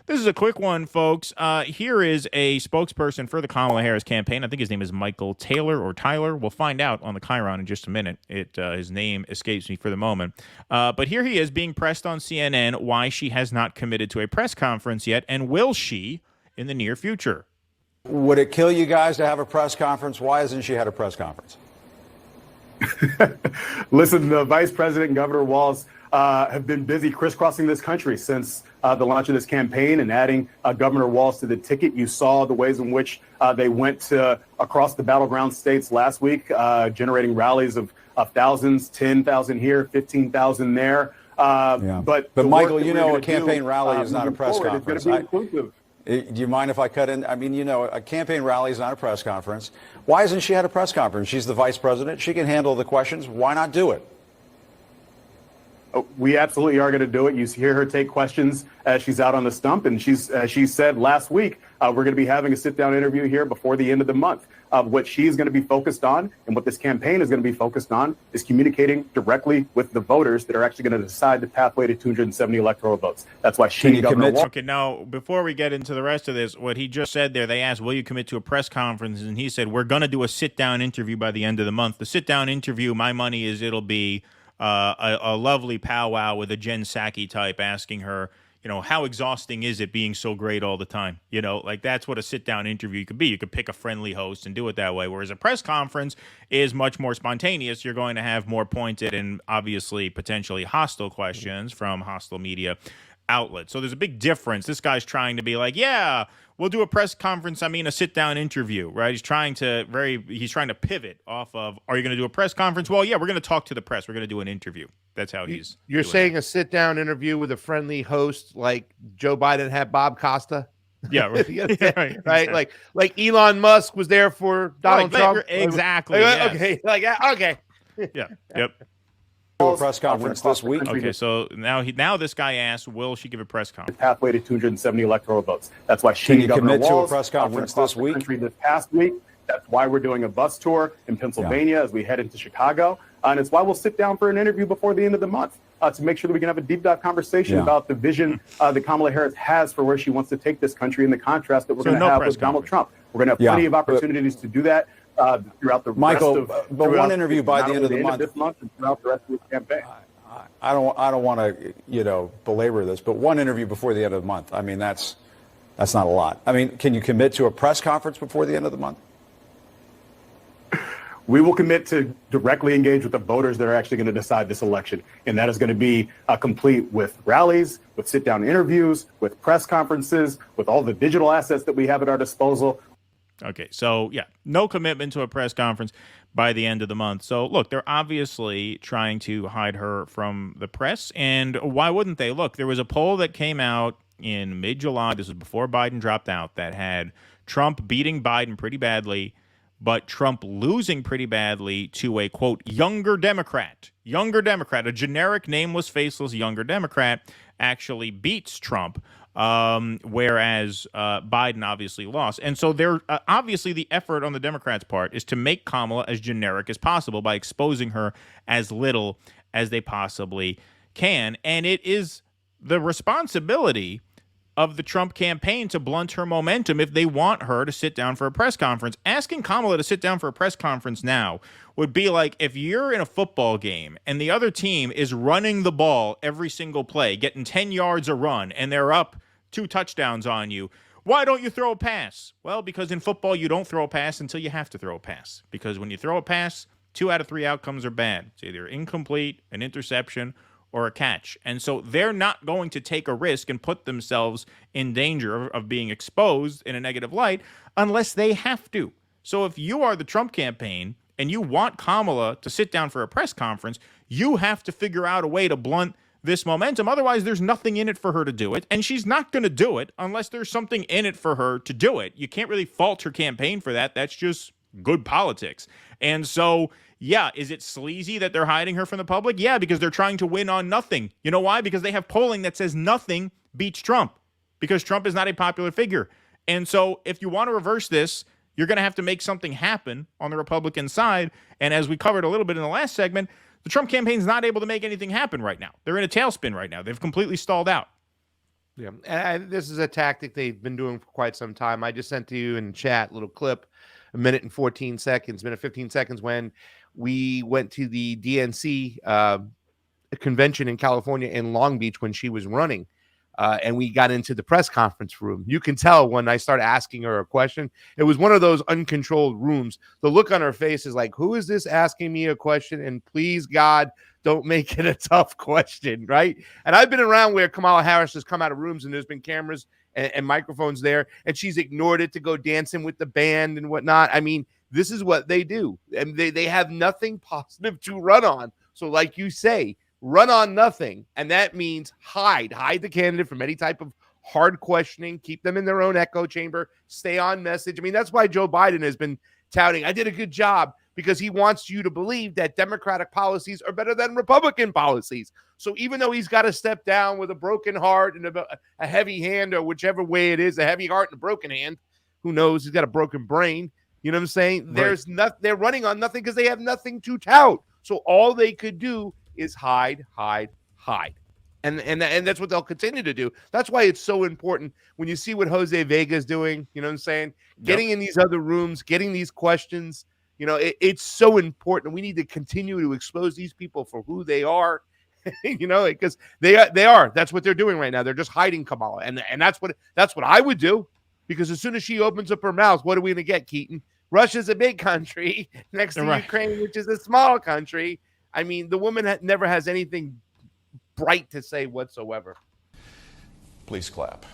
This is a quick one, folks. Here is a spokesperson for the Kamala Harris campaign. I think his name is Michael Taylor or Tyler. We'll find out on the Chiron in just a minute. His name escapes me for the moment. But here he is being pressed on CNN why she has not committed to a press conference yet, and will she in the near future? Would it kill you guys to have a press conference? Why hasn't she had a press conference? Listen, the Vice President and Governor Walz have been busy crisscrossing this country since the launch of this campaign and adding Governor Walz to the ticket. You saw the ways in which they went across the battleground states last week, generating rallies of thousands, 10,000 here, 15,000 there. But Michael, you know, a campaign rally is not a press conference. Do you mind if I cut in? I mean, you know, a campaign rally is not a press conference. Why hasn't she had a press conference? She's the vice president. She can handle the questions. Why not do it? We absolutely are going to do it. You hear her take questions as she's out on the stump. And she said last week, we're going to be having a sit-down interview here before the end of the month. What she's going to be focused on and what this campaign is going to be focused on is communicating directly with the voters that are actually going to decide the pathway to 270 electoral votes. That's why she commits. Okay, now, before we get into the rest of this, what he just said there, they asked, will you commit to a press conference? And he said, we're going to do a sit-down interview by the end of the month. The sit-down interview, my money is it'll be a lovely powwow with a Jen Psaki type asking her, you know, how exhausting is it being so great all the time? You know, like that's what a sit-down interview could be. You could pick a friendly host and do it that way, whereas a press conference is much more spontaneous. You're going to have more pointed and obviously potentially hostile questions from hostile media outlets. So there's a big difference. This guy's trying to be like, yeah, we'll do a press conference. I mean, a sit-down interview, right? He's trying to pivot off of, are you going to do a press conference? Well, yeah, we're going to talk to the press. We're going to do an interview. That's how You're saying a sit-down interview with a friendly host like Joe Biden had Bob Costa? Yeah, right. Right. Exactly. Like Elon Musk was there for Donald Trump. Exactly. Yes. Okay. Okay. Yeah. Yep. A press conference this week. Okay, so now this guy asks, will she give a press conference? Pathway to 270 electoral votes. That's why she commit to a press conference this week. This past week. That's why we're doing a bus tour in Pennsylvania as we head into Chicago, and it's why we'll sit down for an interview before the end of the month to make sure that we can have a deep dive conversation about the vision that Kamala Harris has for where she wants to take this country and the contrast that we're going to have with Donald Trump. We're going to have plenty of opportunities to do that. Throughout the rest of but one interview by the end of the month. This month and throughout the rest of the campaign. I don't want to belabor this, but one interview before the end of the month. I mean, that's not a lot. I mean, can you commit to a press conference before the end of the month? We will commit to directly engage with the voters that are actually going to decide this election, and that is going to be complete with rallies, with sit-down interviews, with press conferences, with all the digital assets that we have at our disposal. Okay, so yeah, no commitment to a press conference by the end of the month. So look, they're obviously trying to hide her from the press, and why wouldn't they? Look, there was a poll that came out in mid-July, this was before Biden dropped out, that had Trump beating Biden pretty badly, but Trump losing pretty badly to a, quote, younger Democrat, a generic, nameless, faceless younger Democrat actually beats Trump. Whereas Biden obviously lost. And so they're obviously the effort on the Democrats' part is to make Kamala as generic as possible by exposing her as little as they possibly can. And it is the responsibility of the Trump campaign to blunt her momentum if they want her to sit down for a press conference. Asking Kamala to sit down for a press conference now would be like if you're in a football game and the other team is running the ball every single play, getting 10 yards a run, and they're up 2 touchdowns on you. Why don't you throw a pass? Well, because in football, you don't throw a pass until you have to throw a pass. Because when you throw a pass, 2 out of 3 outcomes are bad. It's either incomplete, an interception, or a catch. And so they're not going to take a risk and put themselves in danger of being exposed in a negative light unless they have to. So if you are the Trump campaign and you want Kamala to sit down for a press conference, you have to figure out a way to blunt this momentum. Otherwise, there's nothing in it for her to do it. And she's not going to do it unless there's something in it for her to do it. You can't really fault her campaign for that. That's just good politics. And so, yeah, is it sleazy that they're hiding her from the public? Yeah, because they're trying to win on nothing. You know why? Because they have polling that says nothing beats Trump, because Trump is not a popular figure. And so if you want to reverse this, you're going to have to make something happen on the Republican side. And as we covered a little bit in the last segment, the Trump campaign's not able to make anything happen right now. They're in a tailspin right now. They've completely stalled out. Yeah, and this is a tactic they've been doing for quite some time. I just sent to you in chat a little clip, a minute 15 seconds when we went to the DNC convention in California in Long Beach when she was running. And we got into the press conference room. You can tell when I started asking her a question, it was one of those uncontrolled rooms. The look on her face is like, who is this asking me a question? And please, God, don't make it a tough question, right? And I've been around where Kamala Harris has come out of rooms and there's been cameras and microphones there, and she's ignored it to go dancing with the band and whatnot. I mean, this is what they do. And they have nothing positive to run on. So like you say, run on nothing, and that means hide the candidate from any type of hard questioning, keep them in their own echo chamber, stay on message. I mean, that's why Joe Biden has been touting, I did a good job, because he wants you to believe that Democratic policies are better than Republican policies. So even though he's got to step down with a broken heart and a heavy hand, or whichever way it is, a heavy heart and a broken hand, who knows, he's got a broken brain, you know what I'm saying? Right. They're running on nothing because they have nothing to tout. So all they could do is hide. And that's what they'll continue to do. That's why it's so important when you see what Jose Vega is doing, you know what I'm saying? Getting in these other rooms, getting these questions, you know, it's so important. We need to continue to expose these people for who they are, you know, because they are. That's what they're doing right now. They're just hiding Kamala. And that's what I would do, because as soon as she opens up her mouth, what are we going to get, Keaton? Russia's a big country next to Ukraine, which is a small country. I mean, the woman never has anything bright to say whatsoever. Please clap.